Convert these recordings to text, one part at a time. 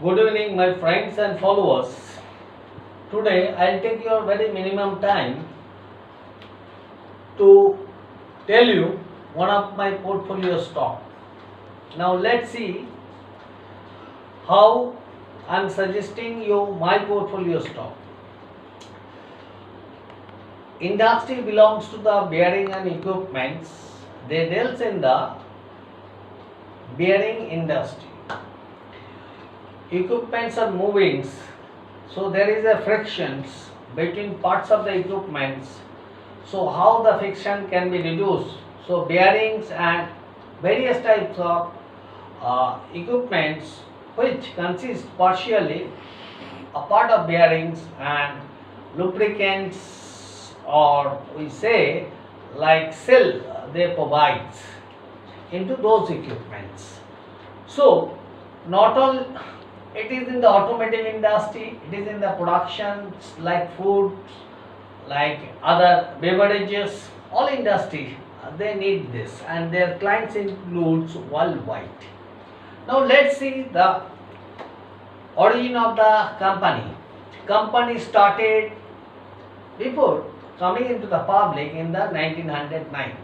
Good evening, my friends and followers. Today, I'll take your very minimum time to tell you one of my portfolio stock. Now, let's see how I'm suggesting you my portfolio stock. Industry belongs to the bearing and equipments. They deals in the bearing industry. Equipments are moving, so there is a frictions between parts of the equipments. So how the friction can be reduced? So bearings and various types of equipments which consist partially a part of bearings and lubricants, or we say like cell, they provide into those equipments. So not all it is in the automotive industry, it is in the productions like food, like other beverages, all industry they need this, and their clients includes worldwide. Now let's see the origin of the company. Company started before coming into the public in the 1909,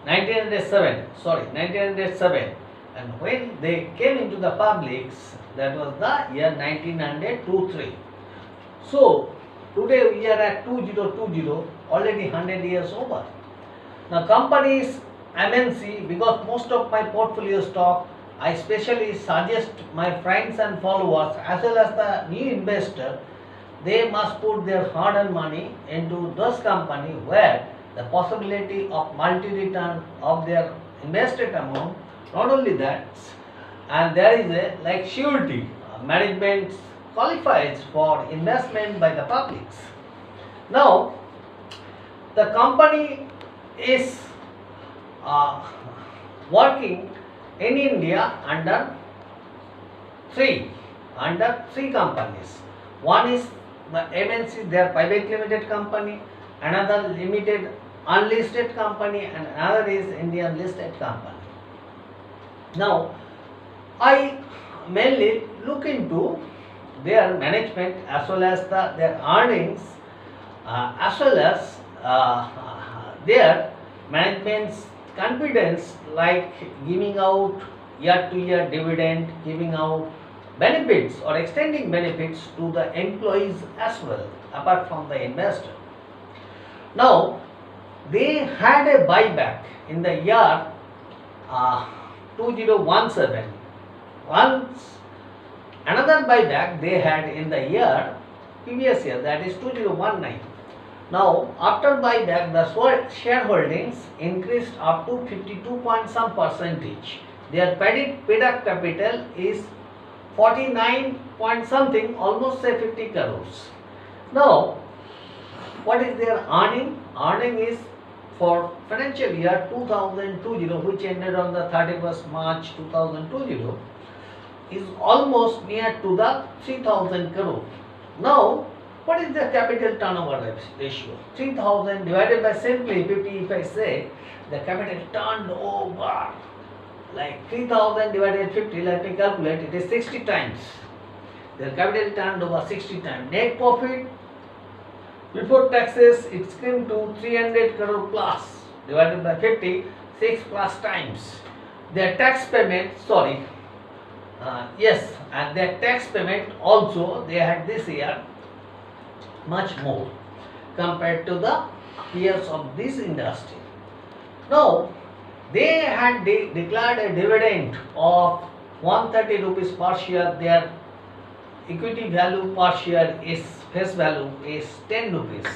1907, sorry, 1907, and when they came into the publics, that was the year 1923. So today we are at 2020, already 100 years over. Now companies MNC, because most of my portfolio stock I specially suggest my friends and followers as well as the new investor, they must put their hard-earned money into those company where the possibility of multi-return of their invested amount. Not only that, and there is a like surety, management qualifies for investment by the publics. Now the company is uh, working in India three under three companies. One is the MNC, they are private limited company, another limited unlisted company, and another is Indian listed company. Now I mainly look into their management as well as their earnings, as well as their management's confidence, like giving out year to year dividend, giving out benefits or extending benefits to the employees as well, apart from the investor. Now they had a buyback in the year 2017. Once another buyback they had in the year previous year, that is 2019. Now after buyback the shareholdings increased up to 52 point some percentage. Their paid up capital is 49 point something, almost say 50 crores. Now what is their earning? Earning is for financial year 2020, which ended on the 31st March 2020, is almost near to the 3000 crore. Now what is the capital turnover ratio? 3000 divided by simply 50, if I say the capital turnover, like 3000 divided 50, let me calculate, it is 60 times. The capital turnover 60 times. Net profit before taxes it came to 300 crore plus, divided by 50, 6 plus times. Their tax payment, sorry, yes, and their tax payment also they had this year much more compared to the peers of this industry. Now they had declared a dividend of 130 rupees per share. Their equity value per share is face value is 10 rupees.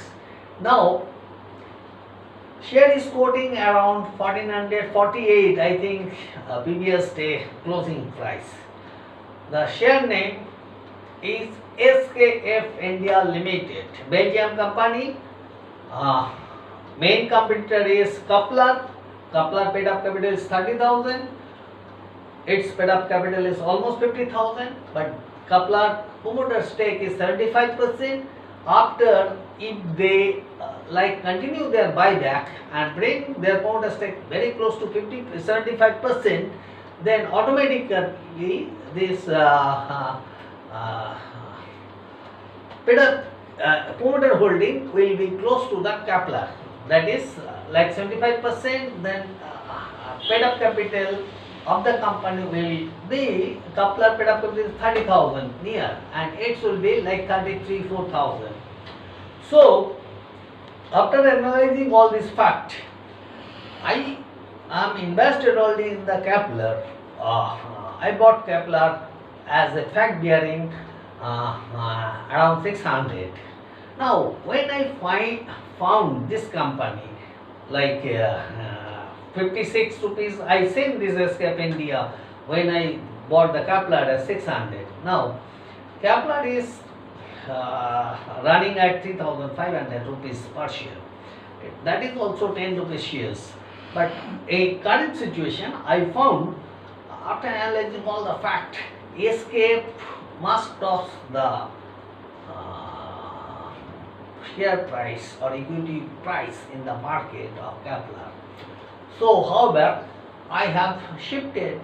Now share is quoting around 1448, I think, previous day closing price. The share name is SKF India Limited, Belgium company. Main competitor is Coupler. Coupler paid up capital is 30,000. Its paid up capital is almost 50,000, but Coupler promoter stake is 75%. After, if they like continue their buyback and bring their promoter stake very close to 75%, then automatically this uh, promoter holding will be close to the Kepler. That is like 75%, then paid up capital of the company will be, Kepler paid up capital is 30,000 near, and it will be like 33-4,000. So after analyzing all this fact, I am invested already in the Kepler. I bought Kepler as a fact bearing around 600. Now when I found this company like 56 rupees, I sent this Escape India when I bought the Kepler at 600. Now Kepler is running at 3,500 rupees per share. That is also 10 rupees shares. But a current situation, I found after analyzing all the fact, Escape must cross the share price or equity price in the market of Kepler. So, however, I have shifted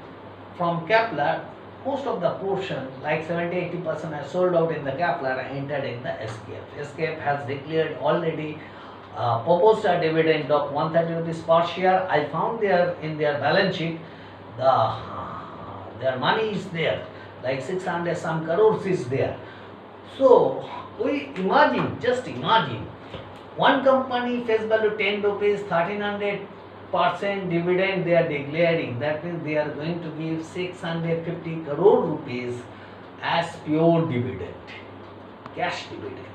from Kepler. Most of the portion, like 70-80%, I sold out in the Kepler and entered in the Escape. Escape has declared already proposed a dividend of 130 rupees per share. I found there in their balance sheet their money is there, like 600 some crores is there. So we imagine, just imagine, one company face value 10 rupees, 1300% dividend they are declaring. That means they are going to give 650 crore rupees as pure dividend, cash dividend.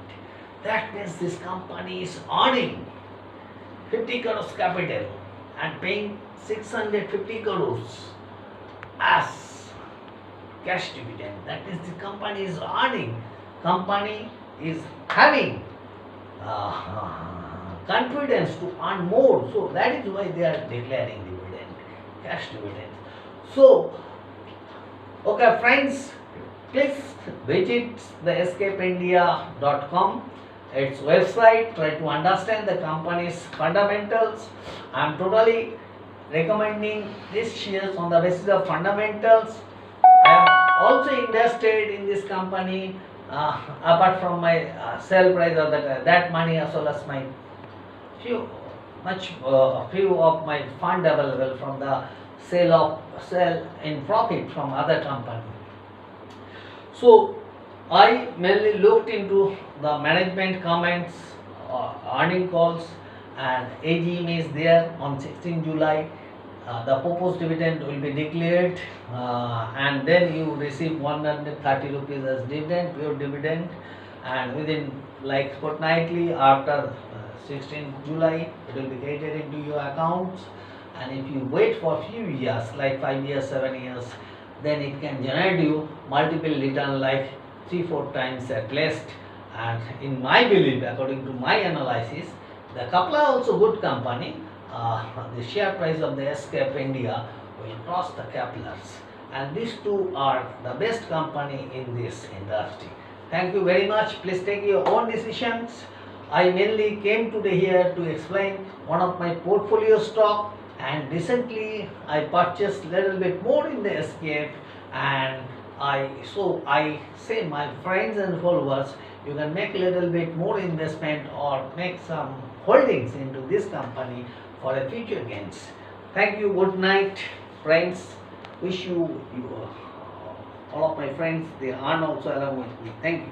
That means this company is earning 50 crores capital and paying 650 crores as cash dividend. That means the company is earning, company is having confidence to earn more. So that is why they are declaring dividend, cash dividend. So, okay friends, please visit the escapeindia.com, its website, try to understand the company's fundamentals. I am totally recommending these shares on the basis of fundamentals. I am also invested in this company apart from my sell price or that money, as well as my few of my fund available from the sell in profit from other company. So I mainly looked into the management comments, earning calls, and AGM is there on 16 July. The proposed dividend will be declared, and then you receive 130 rupees as dividend, pure dividend, and within like fortnightly after 16 July it will be credited into your accounts. And if you wait for a few years, like 5 years, 7 years, then it can generate you multiple return like 3-4 times at least. And in my belief, according to my analysis, the Kepler also good company. The share price of the Escape India will cross the Kepler's, and these two are the best company in this industry. Thank you very much. Please take your own decisions. I mainly came today here to explain one of my portfolio stock, and recently I purchased little bit more in the Escape, and I say my friends and followers, you can make a little bit more investment or make some holdings into this company for a future gains. Thank you. Good night, friends. Wish you all of my friends they earn also along with me. Thank you.